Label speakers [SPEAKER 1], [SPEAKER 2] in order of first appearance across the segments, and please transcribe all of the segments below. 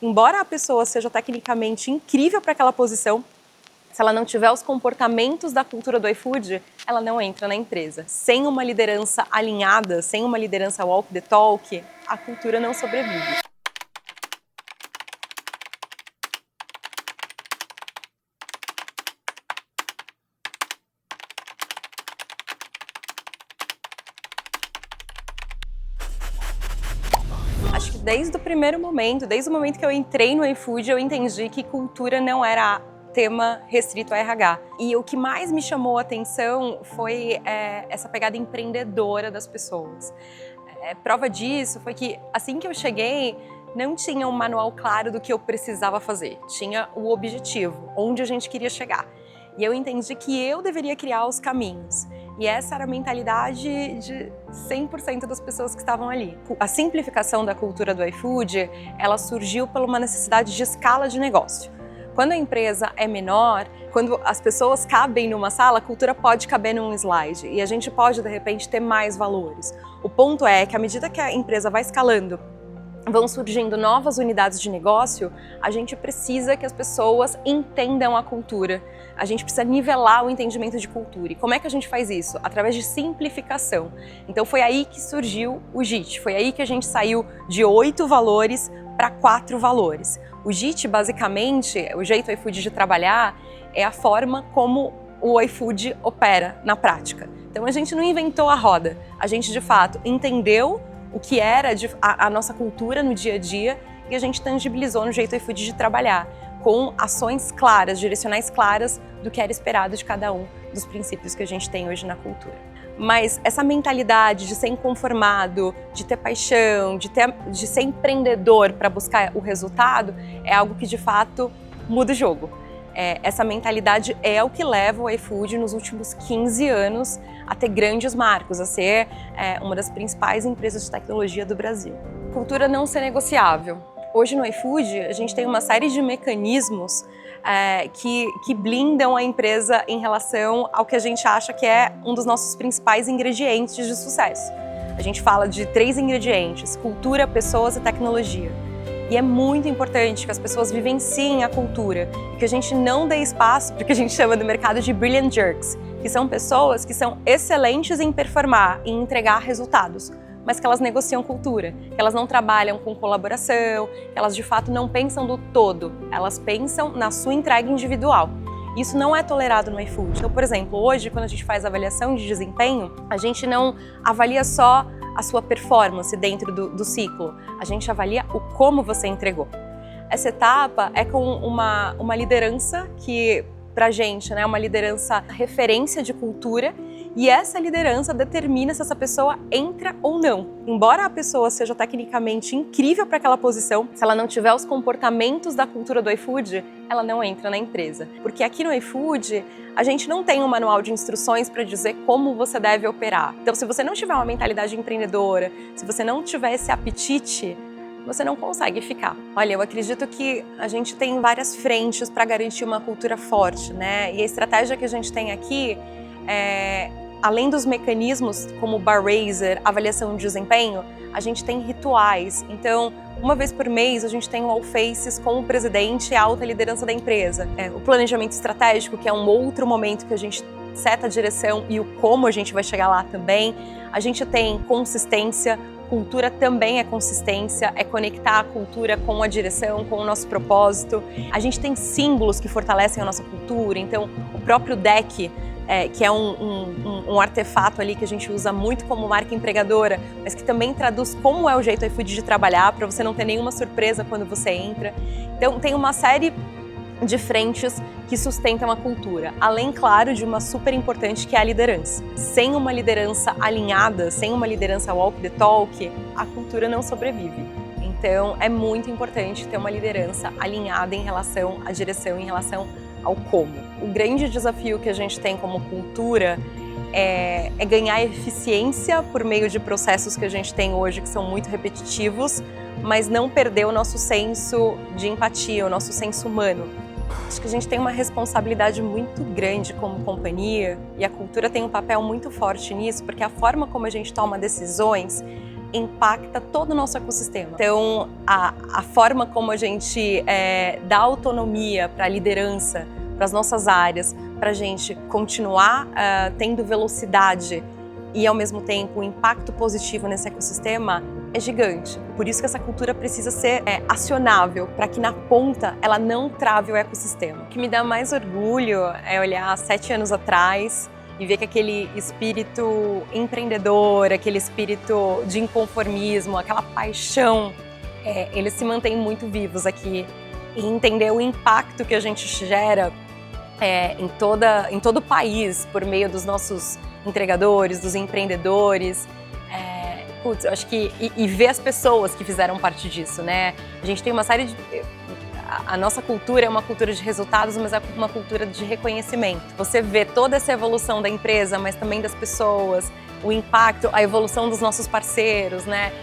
[SPEAKER 1] Embora a pessoa seja tecnicamente incrível para aquela posição, se ela não tiver os comportamentos da cultura do iFood, ela não entra na empresa. Sem uma liderança alinhada, sem uma liderança walk the talk, a cultura não sobrevive. Acho que desde o primeiro momento, desde o momento que eu entrei no iFood, eu entendi que cultura não era tema restrito a RH. E o que mais me chamou a atenção foi essa pegada empreendedora das pessoas. Prova disso foi que assim que eu cheguei, não tinha um manual claro do que eu precisava fazer. Tinha o objetivo, onde a gente queria chegar. E eu entendi que eu deveria criar os caminhos. E essa era a mentalidade de 100% das pessoas que estavam ali. A simplificação da cultura do iFood, ela surgiu por uma necessidade de escala de negócio. Quando a empresa é menor, quando as pessoas cabem numa sala, a cultura pode caber num slide e a gente pode, de repente, ter mais valores. O ponto é que à medida que a empresa vai escalando, vão surgindo novas unidades de negócio, a gente precisa que as pessoas entendam a cultura. A gente precisa nivelar o entendimento de cultura. E como é que a gente faz isso? Através de simplificação. Então foi aí que surgiu o JIT, foi aí que a gente saiu de 8 valores para 4 valores. O JIT, basicamente, o jeito iFood de trabalhar, é a forma como o iFood opera na prática. Então a gente não inventou a roda, a gente de fato entendeu o que era a nossa cultura no dia a dia e a gente tangibilizou no jeito iFood de trabalhar, com ações claras, direcionais claras do que era esperado de cada um dos princípios que a gente tem hoje na cultura. Mas essa mentalidade de ser inconformado, de ter paixão, de ser empreendedor para buscar o resultado, é algo que de fato muda o jogo. Essa mentalidade é o que leva o iFood nos últimos 15 anos a ter grandes marcos, a ser uma das principais empresas de tecnologia do Brasil. Cultura não ser negociável. Hoje no iFood a gente tem uma série de mecanismos que blindam a empresa em relação ao que a gente acha que é um dos nossos principais ingredientes de sucesso. A gente fala de 3 ingredientes: cultura, pessoas e tecnologia. E é muito importante que as pessoas vivenciem a cultura e que a gente não dê espaço para o que a gente chama no mercado de brilliant jerks, que são pessoas que são excelentes em performar e entregar resultados, mas que elas negociam cultura, que elas não trabalham com colaboração, que elas de fato não pensam do todo, elas pensam na sua entrega individual. Isso não é tolerado no iFood. Então, por exemplo, hoje, quando a gente faz avaliação de desempenho, a gente não avalia só a sua performance dentro do ciclo, a gente avalia o como você entregou. Essa etapa é com uma liderança que, pra gente, é uma liderança referência de cultura, e essa liderança determina se essa pessoa entra ou não. Embora a pessoa seja tecnicamente incrível para aquela posição, se ela não tiver os comportamentos da cultura do iFood, ela não entra na empresa. Porque aqui no iFood, a gente não tem um manual de instruções para dizer como você deve operar. Então, se você não tiver uma mentalidade empreendedora, se você não tiver esse apetite, você não consegue ficar. Olha, eu acredito que a gente tem várias frentes para garantir uma cultura forte, né? E a estratégia que a gente tem aqui além dos mecanismos como o Bar Raiser, avaliação de desempenho, a gente tem rituais. Então, uma vez por mês, a gente tem o All Faces com o presidente e a alta liderança da empresa. O planejamento estratégico, que é um outro momento que a gente seta a direção e o como a gente vai chegar lá também. A gente tem consistência. Cultura também é consistência, é conectar a cultura com a direção, com o nosso propósito. A gente tem símbolos que fortalecem a nossa cultura, então o próprio deck, que é um artefato ali que a gente usa muito como marca empregadora, mas que também traduz como é o jeito iFood de trabalhar, para você não ter nenhuma surpresa quando você entra. Então tem uma série de frentes que sustentam a cultura, além, claro, de uma super importante que é a liderança. Sem uma liderança alinhada, sem uma liderança walk the talk, a cultura não sobrevive. Então é muito importante ter uma liderança alinhada em relação à direção, em relação ao como. O grande desafio que a gente tem como cultura é ganhar eficiência por meio de processos que a gente tem hoje que são muito repetitivos, mas não perder o nosso senso de empatia, o nosso senso humano. Acho que a gente tem uma responsabilidade muito grande como companhia e a cultura tem um papel muito forte nisso, porque a forma como a gente toma decisões impacta todo o nosso ecossistema. Então, a forma como a gente dá autonomia para a liderança, para as nossas áreas, para a gente continuar tendo velocidade e, ao mesmo tempo, um impacto positivo nesse ecossistema é gigante. Por isso que essa cultura precisa ser acionável, para que na ponta ela não trave o ecossistema. O que me dá mais orgulho é olhar 7 anos atrás e ver que aquele espírito empreendedor, aquele espírito de inconformismo, aquela paixão, eles se mantêm muito vivos aqui. E entender o impacto que a gente gera em todo o país, por meio dos nossos entregadores, dos empreendedores. Putz, eu acho que... E ver as pessoas que fizeram parte disso, né? A gente tem uma série de... A nossa cultura é uma cultura de resultados, mas é uma cultura de reconhecimento. Você vê toda essa evolução da empresa, mas também das pessoas, o impacto, a evolução dos nossos parceiros, né?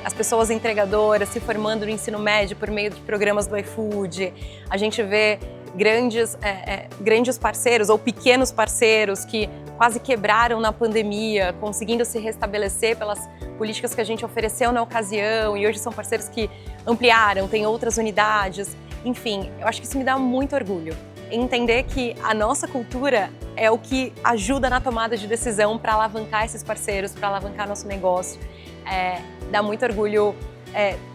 [SPEAKER 1] As pessoas entregadoras se formando no ensino médio por meio de programas do iFood. A gente vê grandes parceiros ou pequenos parceiros que quase quebraram na pandemia, conseguindo se restabelecer pelas políticas que a gente ofereceu na ocasião, e hoje são parceiros que ampliaram, têm outras unidades. Enfim, eu acho que isso me dá muito orgulho. Entender que a nossa cultura é o que ajuda na tomada de decisão para alavancar esses parceiros, para alavancar nosso negócio. Dá muito orgulho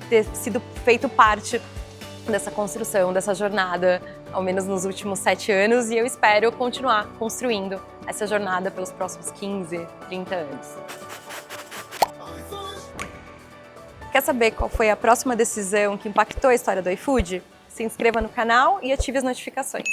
[SPEAKER 1] ter sido feito parte dessa construção, dessa jornada, ao menos nos últimos 7 anos, e eu espero continuar construindo essa jornada pelos próximos 15, 30 anos. Quer saber qual foi a próxima decisão que impactou a história do iFood? Se inscreva no canal e ative as notificações.